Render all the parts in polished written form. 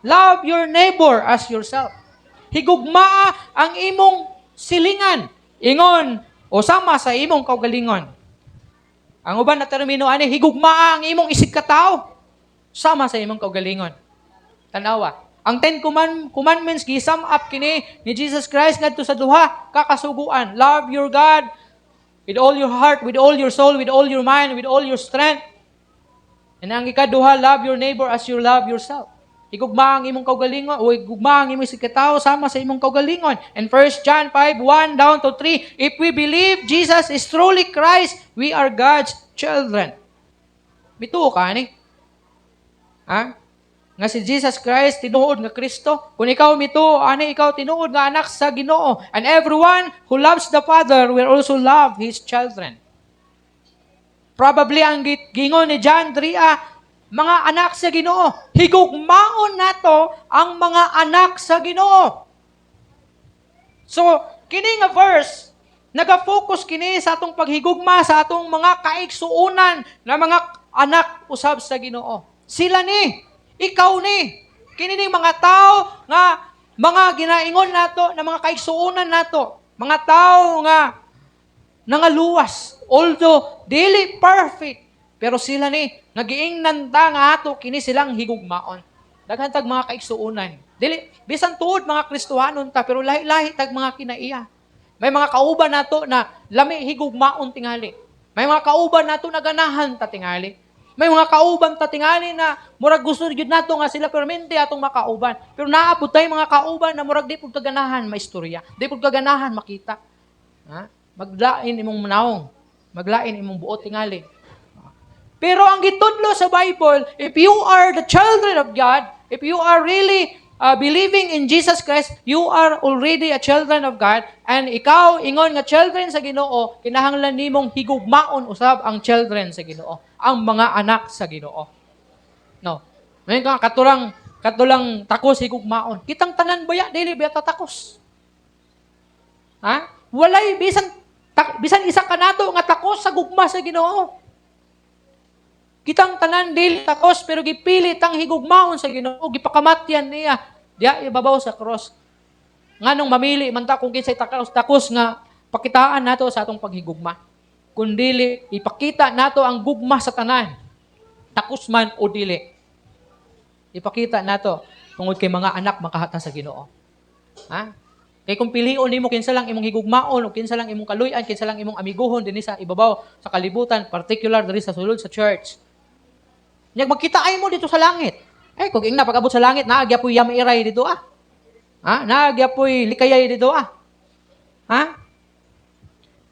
Love your neighbor as yourself. Higugmaa ang imong silingan. Ingon, o sama sa imong kaugalingon. Ang uban na termino ani, higugmaa ang imong isig katao. Sama sa imong kaugalingon. Tanawa. Ang 10 commandments, gisum up kini ni Jesus Christ ngadto sa duha kakasuguan. Love your God with all your heart, with all your soul, with all your mind, with all your strength. And ang ikaduha, love your neighbor as you love yourself. Higugma ang imong kaugalingon, o higugma ang imong sikataw sama sa imong kaugalingon. And 1 John 5:1 down to 3, if we believe Jesus is truly Christ, we are God's children. Bituo ka ni? Ha? Nga si Jesus Christ, tinuod nga Kristo. Kung ikaw mito, ani ikaw tinuod nga anak sa Ginoo. And everyone who loves the Father will also love His children. Probably ang gingon ni John 3, mga anak sa Ginoo. Higugmaon nato ang mga anak sa Ginoo. So, kini nga verse, naga-focus kini sa atong paghigugma sa atong mga kaigsuunan na mga anak usab sa Ginoo. Sila ni, ikaw ni, kini ning mga tao nga mga ginaingon nato na mga kaigsuunan nato, mga tao nga nangaluwas, although dili perfect, pero sila ni nagiingnan ta nga ato kini silang higugmaon. Daghan tag mga kaigsuunan. Dili bisan tuod mga Kristohanon ta, pero lahi-lahi tag mga kinaiya. May mga kauban nato na lami higugmaon tingali. May mga kauban nato na ganahan ta tingali. May mga kauban ta tingali na murag gusto gyud nato nga sila permente atong makauban. Pero naabot tay mga kauban na murag di pud kaganahan maistorya. Di pud kaganahan makita. Ha? Maglain imong manawong. Maglain imong buot tingali. Pero ang gitudlo sa Bible, if you are the children of God, if you are really believing in Jesus Christ, you are already a children of God, and ikaw, ingon nga children sa Ginoo, kinahanglan nimong higugmaon usab ang children sa Ginoo, ang mga anak sa Ginoo. No. Ngayon ka, katulang takos higugmaon. Kitang tanan baya, dili baya tatakos. Ha? Walay, bisan isa ka nato nga takos sa gugma sa Ginoo. Kitang tanan dili takos pero gipili tang higugmaon sa Ginoo, gipakamatyan niya diya ibabaw sa cross. Nganong mamili man ta kung kinsay takos nga pakitaan nato sa atong paghigugma. Kun dili ipakita nato ang gugma sa tanan. Takos man o dili. Ipakita nato tungod kay mga anak makahata sa Ginoo. Ha? Kay kung pilion nimo kinsa lang imong higugmaon o kinsa lang imong kaluy-an, kinsa lang imong amiguhon dinhi sa ibabaw sa kalibutan, particular diri sa sulod sa church. Nyag magkita ay mo dito sa langit. Eh, kung ingna pag-abot sa langit, naagya po'y yamiray dito Ha? Naagya po'y likayay dito Ha?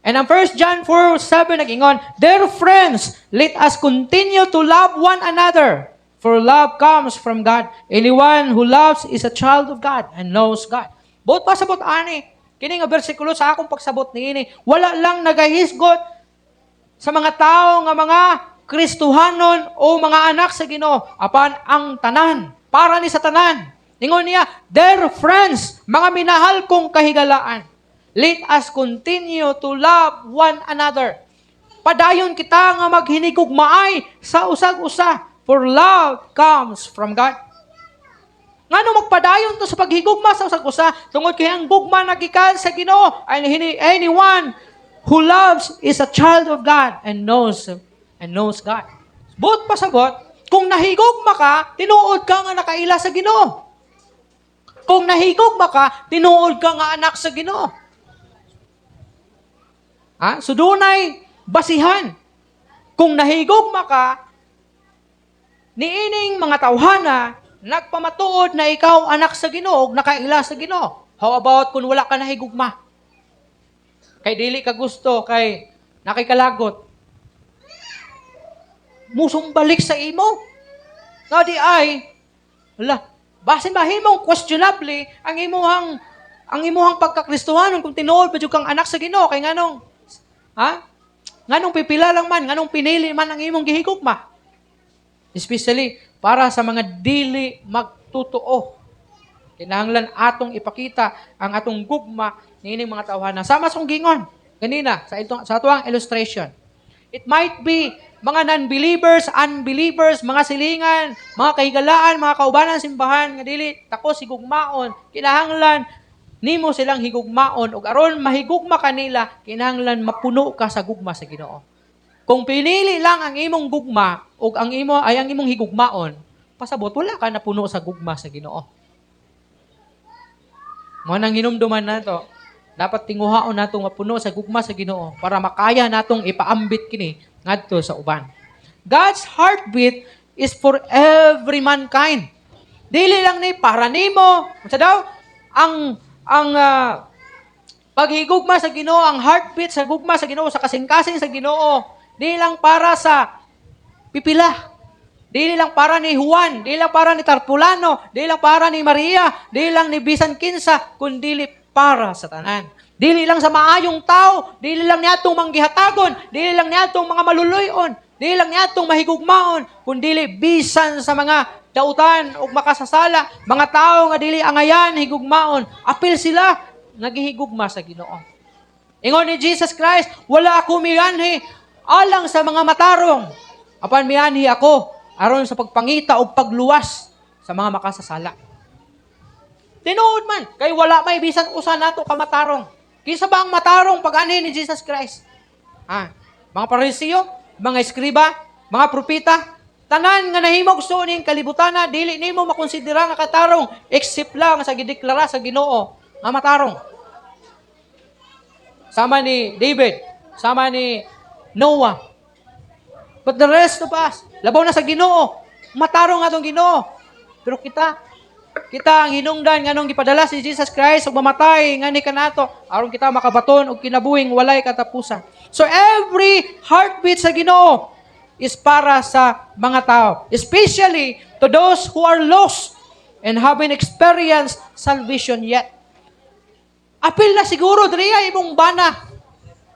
And ang 1 John 4:7 nag-ingon, dear friends, let us continue to love one another, for love comes from God. Anyone who loves is a child of God and knows God. Bot pasabot ani. Kini nga bersikulo sa akong pagsabot niini, wala lang nagahisgot sa mga tao nga mga Kristohanon o mga anak sa Ginoo apan ang tanan para ni sa tanan. Ingon niya, dear friends, mga minahal kong kahigalaan, let us continue to love one another. Padayon kita nga maghinigugmaay sa usag-usa, for love comes from God. Ngano magpadayon to sa paghigugma sa usag-usa tungod kay ang gugma nagikan sa Ginoo. Anyone who loves is a child of God and knows God. But pasabot, kung nahigugma ka, tinuod ka nga nakaila sa Ginoo. Kung nahigugma ka, tinuod ka nga anak sa Ginoo. Ha? So dunay basihan. Kung nahigugma ka, niining mga tawhana, nagpamatuod na ikaw anak sa Ginoo, nakaila sa Ginoo. How about kung wala ka nahigugma? Kay dili ka gusto, kay nakikalagot. Musong balik sa imo. Nga di ay, basin mahimong questionably ang imuhang pagkakristohanon kung tinuod pa jud kang anak sa Ginoo kay nganong nganong pipila lang man, nganong pinili man ang imong gihigugma. Especially para sa mga dili magtotoo. Kinahanglan atong ipakita ang atong gugma niining mga tawhana. Sama song gingon kanina sa atuang illustration. It might be mga non-believers, unbelievers, mga silingan, mga kahigalaan, mga kaubanan simbahan nga dili tako sigugmaon, kinahanglan nimo silang higugmaon ug aron mahigugma kanila, kinahanglan mapuno ka sa gugma sa Ginoo. Kung pinili lang ang imong gugma ug ang imong higugmaon, pasabot wala ka napuno sa gugma sa Ginoo. Mo nang hinumduman nato, dapat tinguhaon natong mapuno sa gugma sa Ginoo para makaya natong ipaambit kini ngadto sa uban. God's heartbeat is for every mankind. Dili lang ni para nimo. Unsa daw? Ang paghigugma sa Ginoo, ang heartbeat sa gugma sa Ginoo, sa kasing-kasing sa Ginoo, dili lang para sa pipila. Dili lang para ni Juan, dili lang para ni Tarpulano, dili lang para ni Maria, dili lang ni bisan kinsa, kundi para sa tanan. Dili lang sa maayong tao, dili lang niadtong manggihatagon, dili lang niadtong mga maluluyon, dili lang niadtong mahigugmaon, kundi bisan sa mga dautan o makasasala, mga tao nga dili angayan higugmaon, apil sila nagihigugma sa Ginoo. Ingon ni Jesus Christ, wala ako miyanhi alang sa mga matarong. Apan miyanhi ako aron sa pagpangita o pagluwas sa mga makasasala. Tinuod man, kay wala may bisan usa nato ka matarong. Kinsa ba ang matarong pag-ani ni Jesus Christ? Mga Parisiyo, mga eskriba, mga propeta, tanan nga nahimog suning kalibutana, dili nimo makonsidera nga katarong except lang sa gideklara sa Ginoo nga matarong. Sama ni David, sama ni Noah. But the rest of us, labaw na sa Ginoo, matarong atong Ginoo. Pero kita ang hinungdan nganong gipadala si Jesus Christ ug mamatay ngani kanato aron kita makabaton og kinabuhing walay katapusan. So every heartbeat sa Ginoo is para sa mga tao, especially to those who are lost and haven't experienced salvation yet. Apil na siguro diriya imong bana,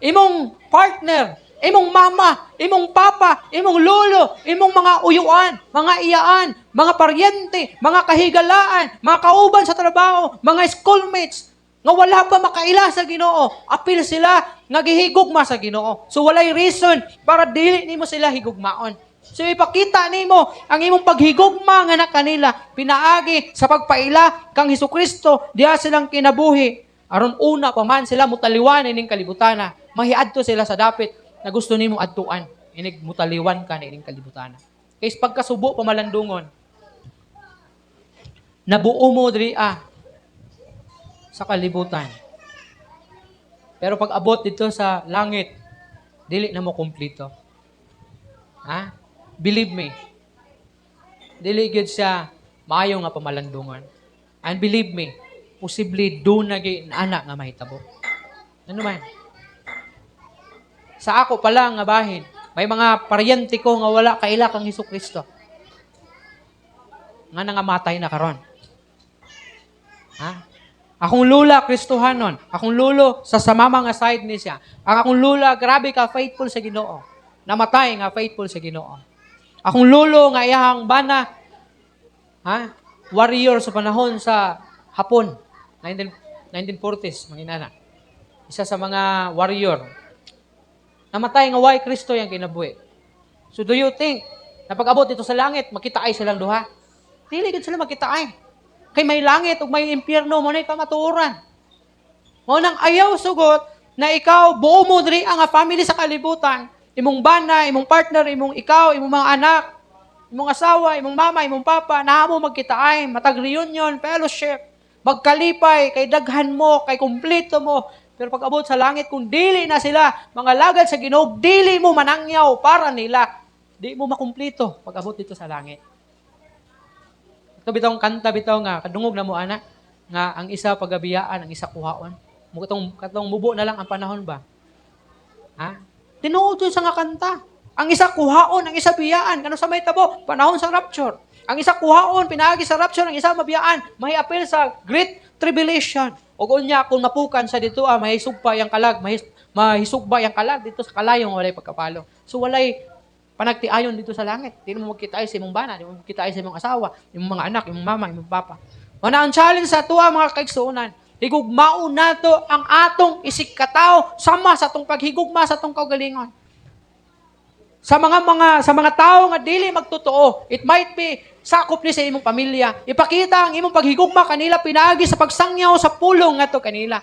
imong partner, imong mama, imong papa, imong lolo, imong mga uyuan, mga iyaan, mga paryente, mga kahigalaan, mga kauban sa trabaho, mga schoolmates, nga wala pa makaila sa Ginoo. Apil sila nga gihigugma sa Ginoo. So walay reason para dili nimo sila higugmaon. So ipakita nimo ang imong paghigugma nga na kanila pinaagi sa pagpaila kang Hesukristo diha silang kinabuhi. Aron una pa man sila mutaliwan ining kalibutana, mahiadto sila sa dapit na gusto nimong adtuan, inig mutaliwan ka na ining kalibutana. Kaya pagkasubo pamalandungon, nabuo mo diri sa kalibutan. Pero pag abot dito sa langit, dili na mo kumplito. Believe me. Dili gyud siya maayo nga pamalandungon. And believe me, posible do na gyud anak nga mahitabo. Ano man? Sa ako pa lang nga bahin, may mga paryente ko nga wala kaila kang Hesukristo. Nga nangamatay na karon. Akong lula, Kristohanon. Akong lulo, sa samama nga side ni siya. Ang akong lula, grabe ka, faithful sa Ginoo. Namatay nga, faithful sa Ginoo. Akong lulo, nga iyahang bana, warrior sa panahon sa Hapon, 1940s, mga inana. Isa sa mga warrior. Namatay nga, why Kristo yung kinabuhi. So do you think, na pag-abot dito sa langit, makita ay silang duha? Dili gid sila makita ay. Kay may langit ug may impyerno mo na kamatuoran. Mo nang ayaw sugot na ikaw buo mo diri ang family sa kalibutan, imong bana, imong partner, imong ikaw, imong mga anak, imong asawa, imong mama, imong papa, naa mo magkitaay, matag reunion, fellowship, magkalipay, kay daghan mo, kay kumpleto mo. Pero pag abot sa langit, kung dili na sila, mga lagad sa Ginoo, dili mo manangyaw para nila. Di mo makumplito pag abot dito sa langit. Ito bitong kanta bitaw nga, kadungog na mo ana, nga ang isa pagabiyaan, ang isa kuhaon. Katong mubo na lang ang panahon ba? Tinuod sa nga kanta. Ang isa kuhaon, ang isa biyaan. Kano sa may tabo? Panahon sa rapture. Ang isa kuhaon, pinaagi sa rapture, ang isa mabiyaan. May apel sa great tribulation. O unya, kung napukan sa dito, mahisugba yung kalag, mahisugba yung kalag dito sa kalayong walay pagkapalo. So walay panagtiayon dito sa langit. Di mo magkita sa imong bana, di mo magkita sa imong asawa, imong mga anak, imong mama, imong papa. Mana ang challenge sa tuwa mga kaigsuonan. Higugmao nato ang atong isig katao sama sa atong paghigugma sa atong kaugalingon. sa mga tao nga dili magtotoo. It might be sakop ni sa imong pamilya. Ipakita ang imong paghigugma kanila pinaagi sa pagsangyaw sa pulong ngadto kanila.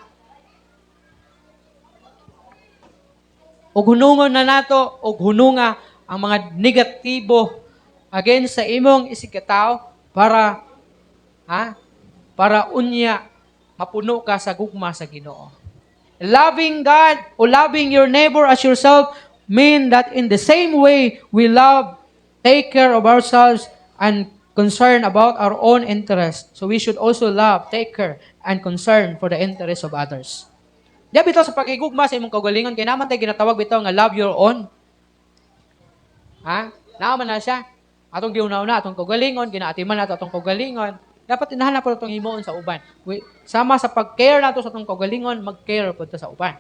Og hunungon na nato og hununga ang mga negatibo against sa imong isikataw para unya mapuno ka sa gugma sa Ginoo. Loving God or loving your neighbor as yourself mean that in the same way we love, take care of ourselves, and concern about our own interest. So we should also love, take care, and concern for the interest of others. Di bitaw sa pagigugma sa imong kaugalingon, kaya naman tayo ginatawag bitaw nga love your own. Naaman na siya. Atong giunaw-na, atong kaugalingon, ginaatiman nato atong kaugalingon. Dapat inahanap po itong himuon sa uban. Sama sa pag-care nato sa atong kaugalingon, mag-care po sa uban.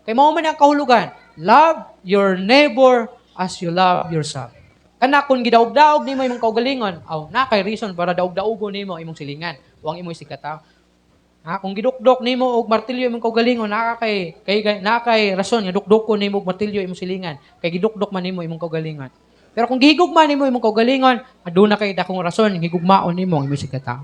Kaya mo man ang kahulugan, love your neighbor as you love yourself. Kana kung gidaog-daog nimo imong kaugalingon, na kay reason para daog-daogon nimo imong silingan, o ang imong sikataw. Kung gidukdok nimo og martilyo imong kaugalingon, na kay rason nga dukdokon nimo og martilyo imong silingan, kay gidukdok man nimo imong kaugalingon. Pero kung gihigugma nimo imong kaugalingon, aduna kay dakong rason higugmaon nimo ang imong sikataw.